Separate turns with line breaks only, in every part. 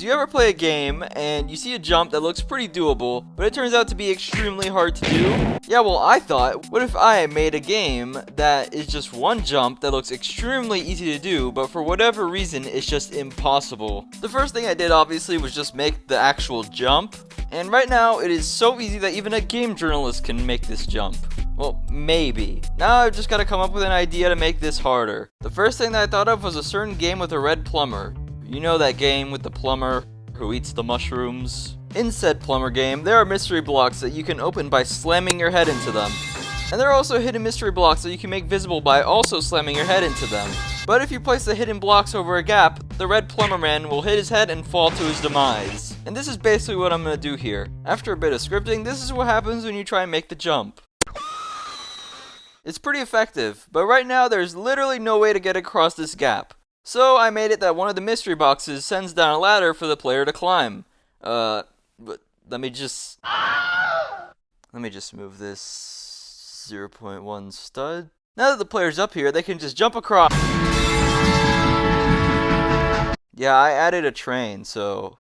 Do you ever play a game and you see a jump that looks pretty doable, but it turns out to be extremely hard to do? Yeah, well, I thought, what if I made a game that is just one jump that looks extremely easy to do, but for whatever reason, it's just impossible? The first thing I did, obviously, was just make the actual jump, and right now, it is so easy that even a game journalist can make this jump. Well, maybe. Now I've just gotta come up with an idea to make this harder. The first thing that I thought of was a certain game with a red plumber. You know that game with the plumber who eats the mushrooms? In said plumber game, there are mystery blocks that you can open by slamming your head into them. And there are also hidden mystery blocks that you can make visible by also slamming your head into them. But if you place the hidden blocks over a gap, the red plumber man will hit his head and fall to his demise. And this is basically what I'm gonna do here. After a bit of scripting, this is what happens when you try and make the jump. It's pretty effective, but right now there's literally no way to get across this gap. So I made it that one of the mystery boxes sends down a ladder for the player to climb. But let me just move this 0.1 stud. Now that the player's up here, they can just jump across. Yeah, I added a train, so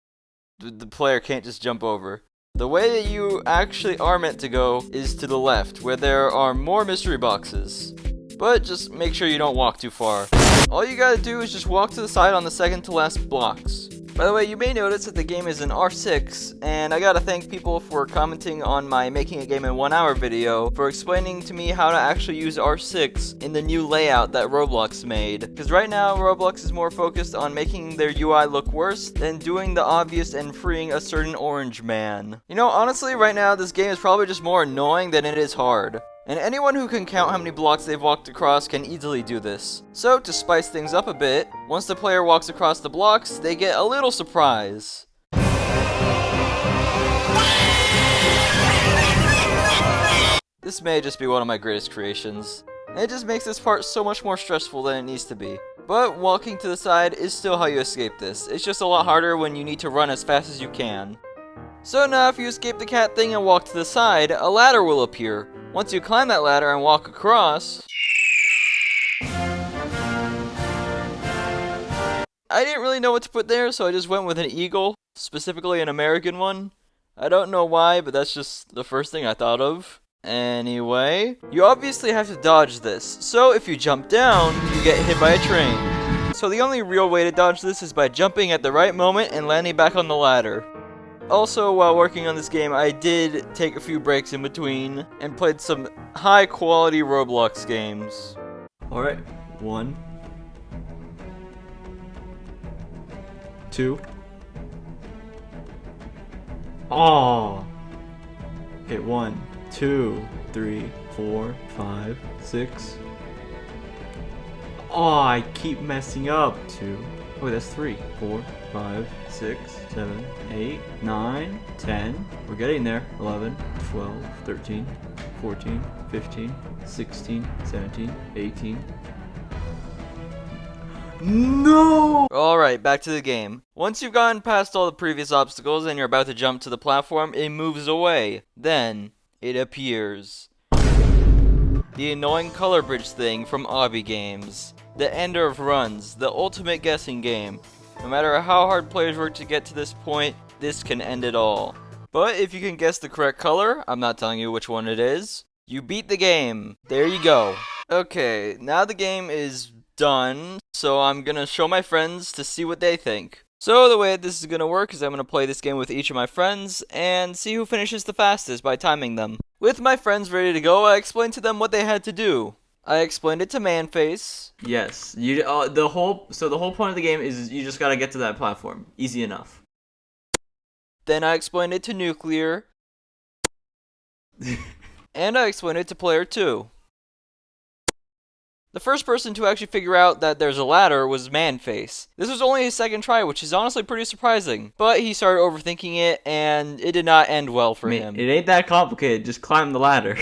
the player can't just jump over. The way that you actually are meant to go is to the left, where there are more mystery boxes. But just make sure you don't walk too far. All you gotta do is just walk to the side on the second to last blocks. By the way, you may notice that the game is in R6, and I gotta thank people for commenting on my Making a Game in 1 Hour video for explaining to me how to actually use R6 in the new layout that Roblox made. Because right now, Roblox is more focused on making their UI look worse than doing the obvious and freeing a certain orange man. You know, honestly, right now, this game is probably just more annoying than it is hard. And anyone who can count how many blocks they've walked across can easily do this. So, to spice things up a bit, once the player walks across the blocks, they get a little surprise. This may just be one of my greatest creations. And it just makes this part so much more stressful than it needs to be. But walking to the side is still how you escape this. It's just a lot harder when you need to run as fast as you can. So now if you escape the cat thing and walk to the side, a ladder will appear. Once you climb that ladder and walk across... I didn't really know what to put there, so I just went with an eagle, specifically an American one. I don't know why, but that's just the first thing I thought of. Anyway, you obviously have to dodge this, so if you jump down, you get hit by a train. So the only real way to dodge this is by jumping at the right moment and landing back on the ladder. Also, while working on this game, I did take a few breaks in between and played some high-quality Roblox games. Alright, 1, 2. Oh. Okay, 1, 2, 3, 4, 5, 6. Oh, I keep messing up. 2. Oh, that's 3, 4, 5, 6, 7, 8, 9, 10. We're getting there. 11, 12, 13, 14, 15, 16, 17, 18. No! Alright, back to the game. Once you've gotten past all the previous obstacles and you're about to jump to the platform, it moves away. Then, it appears. The annoying color bridge thing from Obby Games. The ender of runs, the ultimate guessing game. No matter how hard players work to get to this point, this can end it all. But if you can guess the correct color, I'm not telling you which one it is, you beat the game. There you go. Okay, now the game is done, so I'm gonna show my friends to see what they think. So the way this is gonna work is I'm gonna play this game with each of my friends and see who finishes the fastest by timing them. With my friends ready to go, I explained to them what they had to do. I explained it to Manface. Yes, the whole point of the game is you just gotta get to that platform. Easy enough. Then I explained it to Nuclear. And I explained it to Player 2. The first person to actually figure out that there's a ladder was Manface. This was only his second try, which is honestly pretty surprising. But he started overthinking it, and it did not end well for him.
It ain't that complicated, just climb the ladder.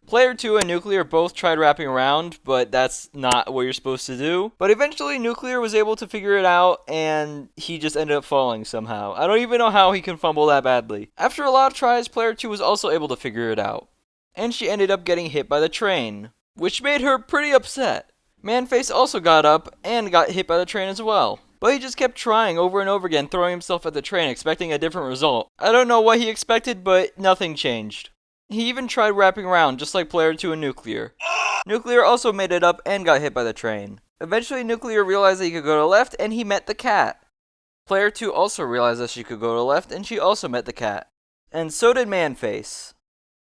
Player 2 and Nuclear both tried wrapping around, but that's not what you're supposed to do. But eventually Nuclear was able to figure it out, and he just ended up falling somehow. I don't even know how he can fumble that badly. After a lot of tries, Player 2 was also able to figure it out. And she ended up getting hit by the train, which made her pretty upset. Manface also got up and got hit by the train as well. But he just kept trying over and over again, throwing himself at the train, expecting a different result. I don't know what he expected, but nothing changed. He even tried wrapping around, just like Player 2 and Nuclear. Nuclear also made it up and got hit by the train. Eventually, Nuclear realized that he could go to the left, and he met the cat. Player 2 also realized that she could go to the left, and she also met the cat. And so did Manface.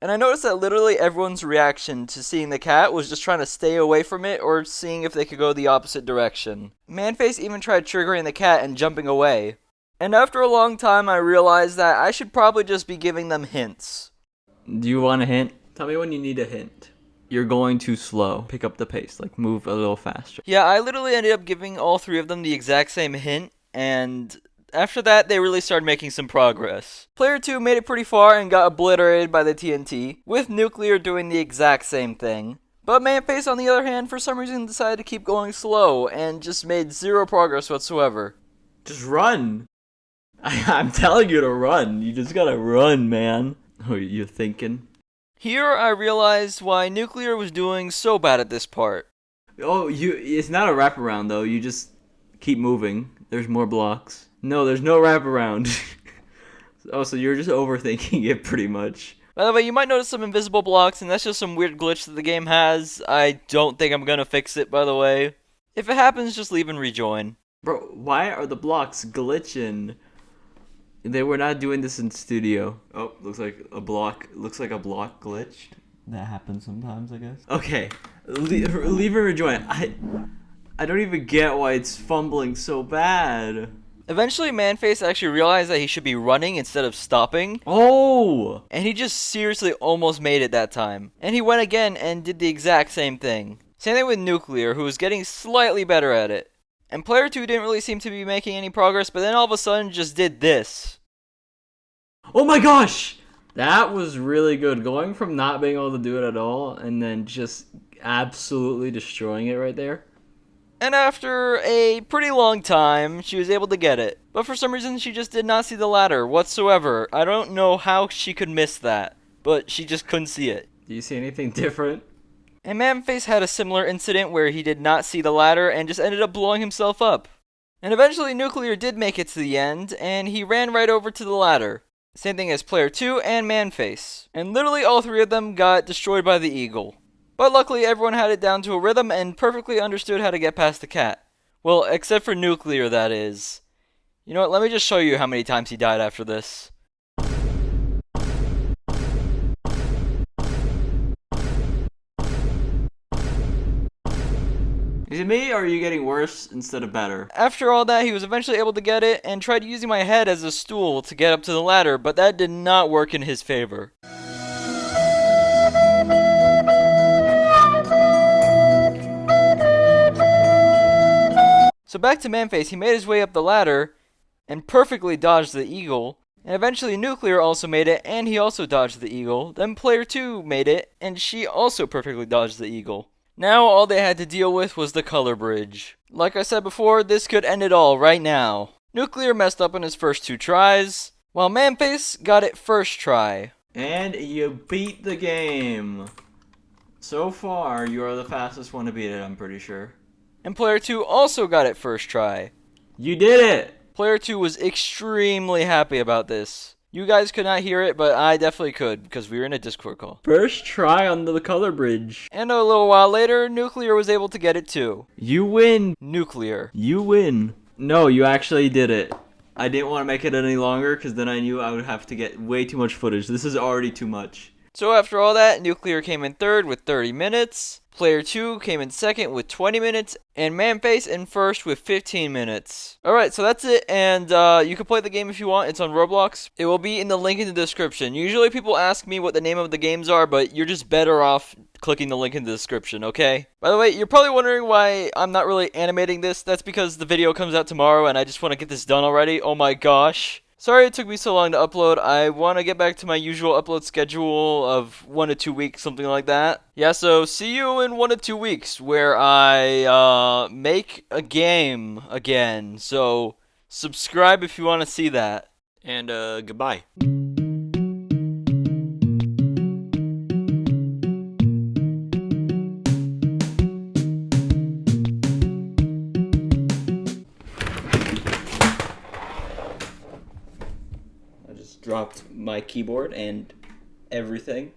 And I noticed that literally everyone's reaction to seeing the cat was just trying to stay away from it or seeing if they could go the opposite direction. Manface even tried triggering the cat and jumping away. And after a long time, I realized that I should probably just be giving them hints.
Do you want a hint? Tell me when you need a hint. You're going too slow. Pick up the pace, like move a little faster.
Yeah, I literally ended up giving all three of them the exact same hint, and after that, they really started making some progress. Player 2 made it pretty far and got obliterated by the TNT, with Nuclear doing the exact same thing. But Manface, on the other hand, for some reason decided to keep going slow and just made zero progress whatsoever.
Just run. I'm telling you to run. You just gotta run, man. Oh, you're thinking?
Here I realized why Nuclear was doing so bad at this part.
Oh, it's not a wraparound though. You just keep moving. There's more blocks. No, there's no wraparound. Oh, so you're just overthinking it pretty much.
By the way, you might notice some invisible blocks, and that's just some weird glitch that the game has. I don't think I'm gonna fix it, by the way. If it happens, just leave and rejoin.
Bro, why are the blocks glitching? They were not doing this in studio. Oh, looks like a block glitched. That happens sometimes, I guess. Okay, leave and rejoin. I don't even get why it's fumbling so bad.
Eventually, Manface actually realized that he should be running instead of stopping.
Oh!
And he just seriously almost made it that time. And he went again and did the exact same thing. Same thing with Nuclear, who was getting slightly better at it. And Player 2 didn't really seem to be making any progress, but then all of a sudden just did this.
Oh my gosh! That was really good. Going from not being able to do it at all, and then just absolutely destroying it right there.
And after a pretty long time, she was able to get it. But for some reason, she just did not see the ladder whatsoever. I don't know how she could miss that, but she just couldn't see it.
Do you see anything different?
And Manface had a similar incident where he did not see the ladder and just ended up blowing himself up. And eventually, Nuclear did make it to the end, and he ran right over to the ladder. Same thing as Player 2 and Manface. And literally all three of them got destroyed by the eagle. But luckily, everyone had it down to a rhythm and perfectly understood how to get past the cat. Well, except for Nuclear, that is. You know what, let me just show you how many times he died after this.
Is it me, or are you getting worse instead of better?
After all that, he was eventually able to get it and tried using my head as a stool to get up to the ladder, but that did not work in his favor. So back to Manface, he made his way up the ladder and perfectly dodged the eagle. And eventually Nuclear also made it and he also dodged the eagle. Then Player 2 made it and she also perfectly dodged the eagle. Now all they had to deal with was the color bridge. Like I said before, this could end it all right now. Nuclear messed up on his first 2 tries, while Manface got it first try.
And you beat the game. So far, you are the fastest one to beat it, I'm pretty sure.
And Player 2 also got it first try.
You did it!
Player 2 was extremely happy about this. You guys could not hear it, but I definitely could, because we were in a Discord call.
First try on the color bridge.
And a little while later, Nuclear was able to get it too.
You win.
Nuclear.
You win. No, you actually did it. I didn't want to make it any longer, because then I knew I would have to get way too much footage. This is already too much.
So after all that, Nuclear came in third with 30 minutes. Player 2 came in second with 20 minutes, and Manface in first with 15 minutes. Alright, so that's it, and you can play the game if you want. It's on Roblox. It will be in the link in the description. Usually people ask me what the name of the games are, but you're just better off clicking the link in the description, okay? By the way, you're probably wondering why I'm not really animating this. That's because the video comes out tomorrow, and I just want to get this done already. Oh my gosh. Sorry it took me so long to upload. I want to get back to my usual upload schedule of 1 to 2 weeks, something like that. Yeah, so see you in 1 to 2 weeks where I make a game again. So subscribe if you want to see that. And goodbye.
dropped my keyboard and everything.